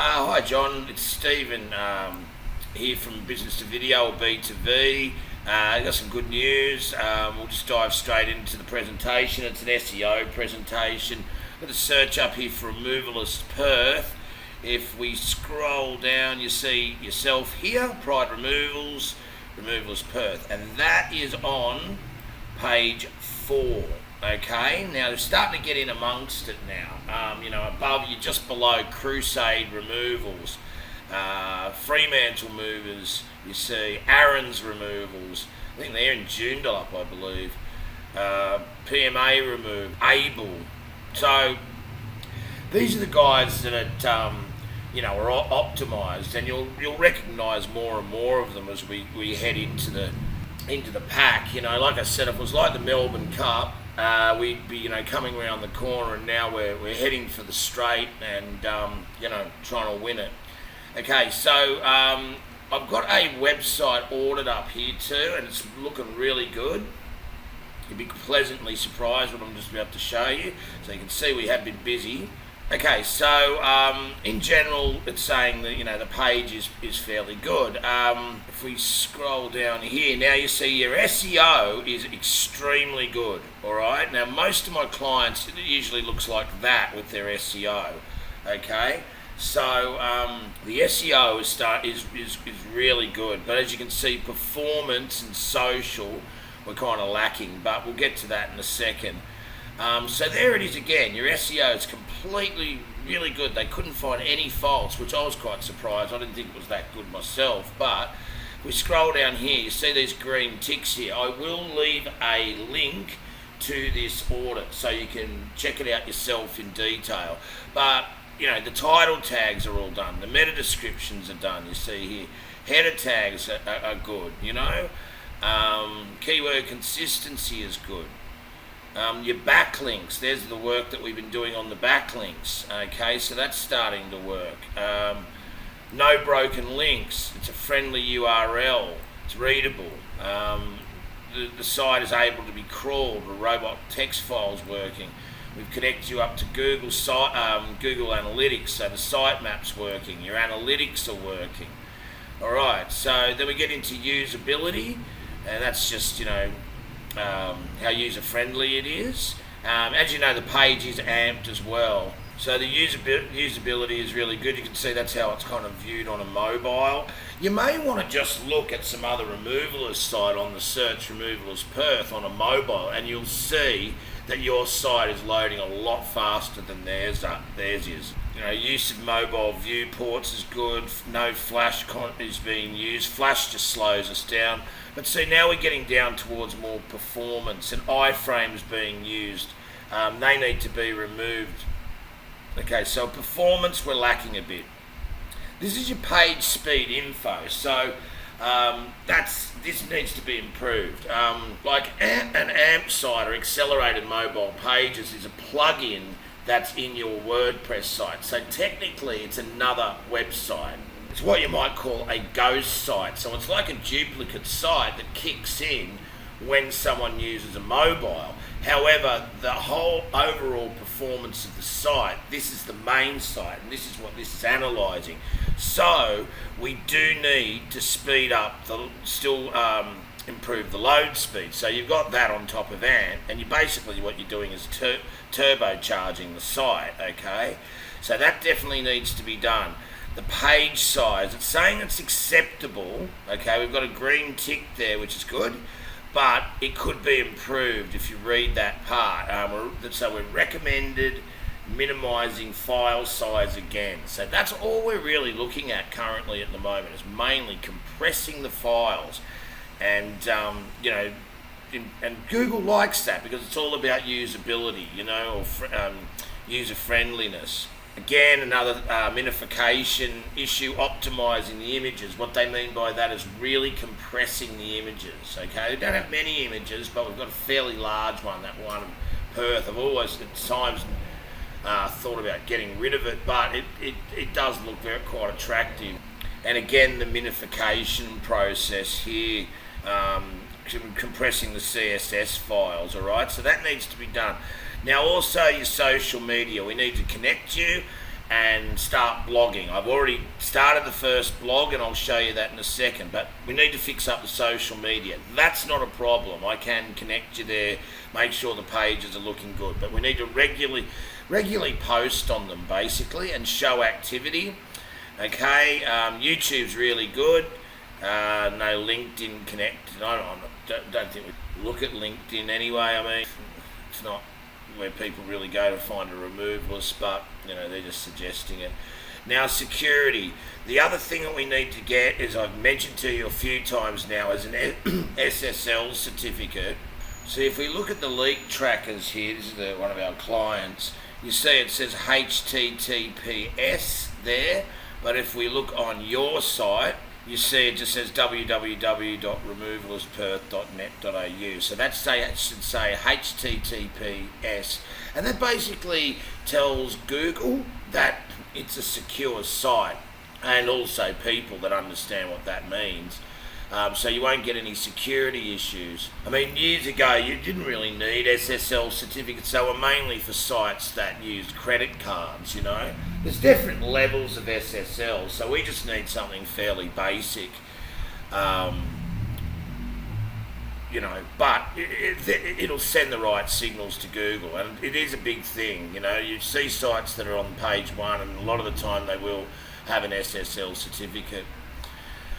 Hi John, it's Stephen here from Business to Video or B2V. I got some good news. We'll just dive straight into the presentation. It's an SEO presentation. Got a search up here for Removalist Perth. If we scroll down, you see yourself here, Pride Removals, Removalist Perth, and that is on page 4. Okay, now they're starting to get in amongst it now. Above you, just below Crusade Removals, Fremantle Movers, you see Aaron's Removals, I think they're in Joondalup, I believe, PMA Remove, Able. So these are the guys that are optimised, and you'll recognise more and more of them as we head into the pack. Like I said, if it was like the Melbourne Cup, we'd be coming around the corner, and now we're heading for the straight and trying to win it. Okay, so I've got a website ordered up here too, and it's looking really good. You'd be pleasantly surprised what I'm just about to show you. So you can see we have been busy. Okay, so in general, it's saying that the page is fairly good. If we scroll down here, now you see your SEO is extremely good. All right. Now most of my clients, it usually looks like that with their SEO. Okay. So the SEO is really good, but as you can see, performance and social we're kind of lacking. But we'll get to that in a second. So there it is again. Your SEO is completely really good. They couldn't find any faults, which I was quite surprised. I didn't think it was that good myself. But if we scroll down here, you see these green ticks here. I will leave a link to this audit so you can check it out yourself in detail. But the title tags are all done. The meta descriptions are done. You see here, header tags are good. Keyword consistency is good. Your backlinks, there's the work that we've been doing on the backlinks. Okay, so that's starting to work. No broken links. It's a friendly URL. It's readable. The site is able to be crawled. The robot text file's working. We've connected you up to Google Analytics, so the sitemap's working. Your analytics are working. All right. So then we get into usability, and that's just how user-friendly it is. As you know, the page is amped as well. So the usability is really good. You can see that's how it's kind of viewed on a mobile. You may want to just look at some other removalist site on the search Removalist Perth on a mobile, and you'll see that your site is loading a lot faster than theirs is. Use of mobile viewports is good. No flash is being used. Flash just slows us down. But see, now we're getting down towards more performance, and iframes being used. They need to be removed. Okay, so performance we're lacking a bit. This is your page speed info. So this needs to be improved. Like an AMP site or accelerated mobile pages is a plugin that's in your WordPress site. So technically it's another website. It's what you might call a ghost site. So it's like a duplicate site that kicks in when someone uses a mobile. However, the whole overall performance of the site, this is the main site, and this is what this is analysing. So we do need to speed up improve the load speed. So you've got that on top of AMP, and basically what you're doing is turbocharging the site. Okay, so that definitely needs to be done. The page size, it's saying it's acceptable. Okay, we've got a green tick there, which is good, but it could be improved if you read that part. So we're recommended minimizing file size again. So that's all we're really looking at currently at the moment, is mainly compressing the files. And and Google likes that because it's all about usability, or user friendliness. Again, another minification issue, optimizing the images. What they mean by that is really compressing the images. Okay, we don't have many images, but we've got a fairly large one, that one of Perth. I've always at times thought about getting rid of it, but it does look quite attractive. And again, the minification process here, compressing the CSS files. All right, so that needs to be done. Now also your social media, we need to connect you and start blogging. I've already started the first blog and I'll show you that in a second, but we need to fix up the social media. That's not a problem. I can connect you there, make sure the pages are looking good, but we need to regularly post on them basically and show activity. Okay, YouTube's really good. No LinkedIn connected. I don't think we look at LinkedIn anyway. I mean, it's not where people really go to find a removalist, but they're just suggesting it. Now, security. The other thing that we need to get, as I've mentioned to you a few times now, is an SSL certificate. So if we look at the leak trackers here, this is one of our clients, you see it says HTTPS there, but if we look on your site, you see it just says www.removalistperth.net.au. So that should say HTTPS, and that basically tells Google that it's a secure site, and also people that understand what that means. So you won't get any security issues. I mean, years ago you didn't really need SSL certificates. They were mainly for sites that used credit cards, There's different levels of SSL, so we just need something fairly basic. But it'll send the right signals to Google, and it is a big thing. You see sites that are on page 1, and a lot of the time they will have an SSL certificate.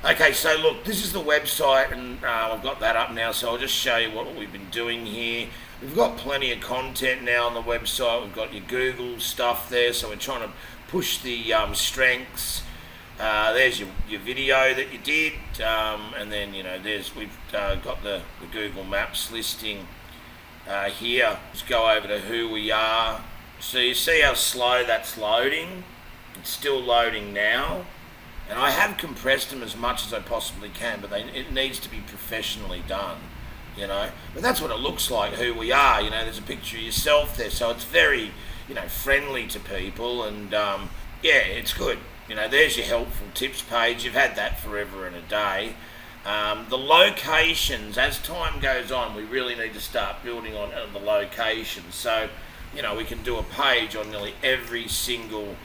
Okay, so look, this is the website, and I've got that up now, so I'll just show you what we've been doing here. We've got plenty of content now on the website. We've got your Google stuff there, so we're trying to push the strengths. There's your video that you did, and then we've got the Google Maps listing here. Let's go over to who we are. So you see how slow that's loading. It's still loading now. And I have compressed them as much as I possibly can, but it needs to be professionally done, But that's what it looks like, who we are. There's a picture of yourself there, so it's very, friendly to people, and it's good. There's your helpful tips page. You've had that forever and a day. The locations, as time goes on, we really need to start building on the locations. So, we can do a page on nearly every single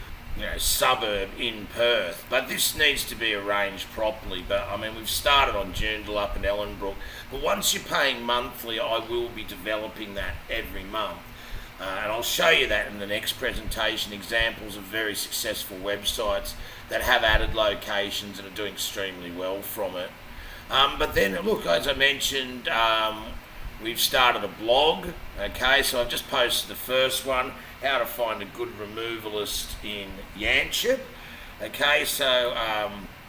suburb in Perth, but this needs to be arranged properly. But I mean, we've started on Joondalup and Ellenbrook, but once you're paying monthly, I will be developing that every month, and I'll show you that in the next presentation, examples of very successful websites that have added locations and are doing extremely well from it. But then look, as I mentioned, we've started a blog. Okay, so I've just posted the first one, how to find a good removalist in Yanchep. Okay, so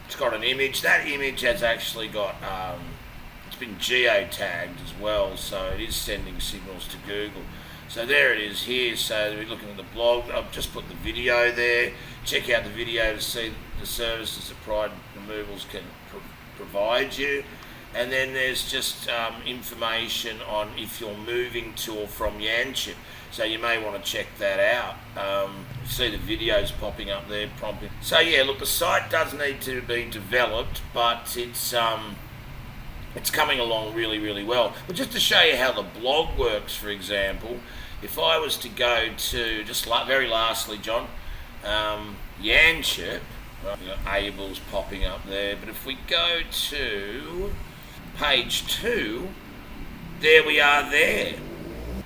it's got an image. That image has actually got, it's been geotagged as well, so it is sending signals to Google. So there it is here. So we're looking at the blog. I've just put the video there. Check out the video to see the services that Pride Removals can provide you. And then there's just information on if you're moving to or from Yanchep. So you may want to check that out. See the videos popping up there, prompting. So yeah, look, the site does need to be developed, but it's coming along really, really well. But just to show you how the blog works, for example, if I was to go to, just very lastly, John, Yanchep, well, Abel's popping up there, but if we go to page 2, there we are there.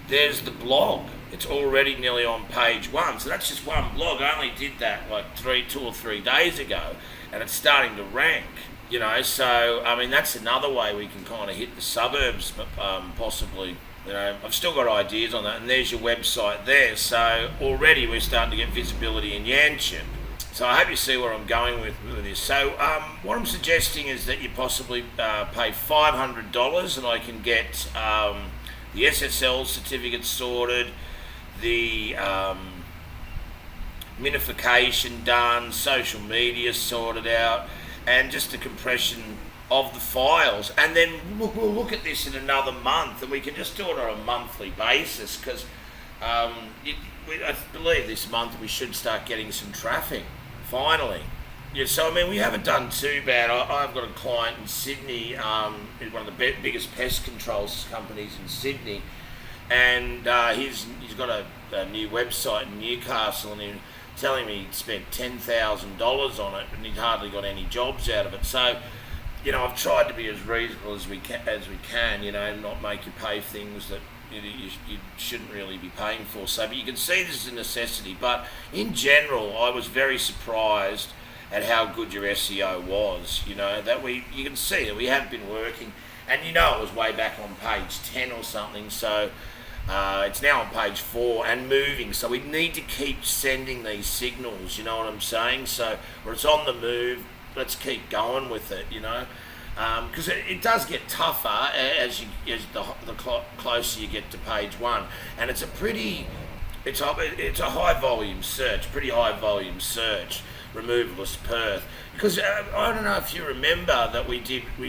There's the blog. It's already nearly on page 1. So that's just one blog. I only did that like 2 or 3 days ago, and it's starting to rank. So I mean, that's another way we can kind of hit the suburbs, possibly. I've still got ideas on that, and there's your website there. So already we're starting to get visibility in Yanchep. So I hope you see where I'm going with this. So what I'm suggesting is that you possibly pay $500, and I can get the SSL certificate sorted, the minification done, social media sorted out, and just the compression of the files. And then we'll look at this in another month, and we can just do it on a monthly basis, because I believe this month we should start getting some traffic, finally. Yeah, so I mean, we haven't done too bad. I've got a client in Sydney, one of the biggest pest control companies in Sydney, and he's got a new website in Newcastle, and telling me he'd spent $10,000 on it and he'd hardly got any jobs out of it. So, I've tried to be as reasonable as we can, not make you pay for things that you shouldn't really be paying for. So, but you can see this is a necessity. But in general, I was very surprised at how good your SEO was. You can see that we have been working, and it was way back on page 10 or something. So it's now on page 4 and moving. So we need to keep sending these signals. You know what I'm saying? So when it's on the move, let's keep going with it. Because it does get tougher as the closer you get to page 1, and it's a high volume search, pretty high volume search. Removalist Perth, because I don't know if you remember that we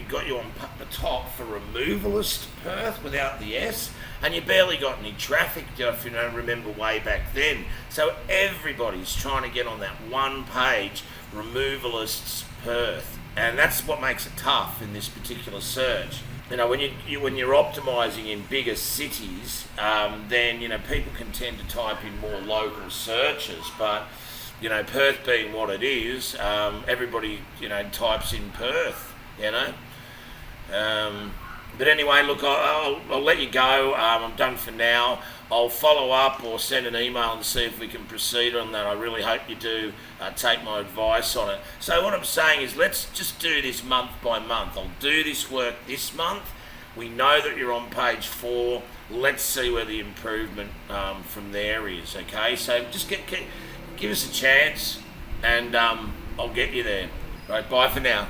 got you on the top for Removalist Perth without the S, and you barely got any traffic, if you remember way back then. So everybody's trying to get on that one page, Removalists Perth, and that's what makes it tough in this particular search. When you're optimizing in bigger cities, then people can tend to type in more local searches, but Perth being what it is, everybody, types in Perth, But anyway, look, I'll let you go. I'm done for now. I'll follow up or send an email and see if we can proceed on that. I really hope you do take my advice on it. So what I'm saying is, let's just do this month by month. I'll do this work this month. We know that you're on page 4. Let's see where the improvement from there is, okay? So just give us a chance, and I'll get you there. Right, bye for now.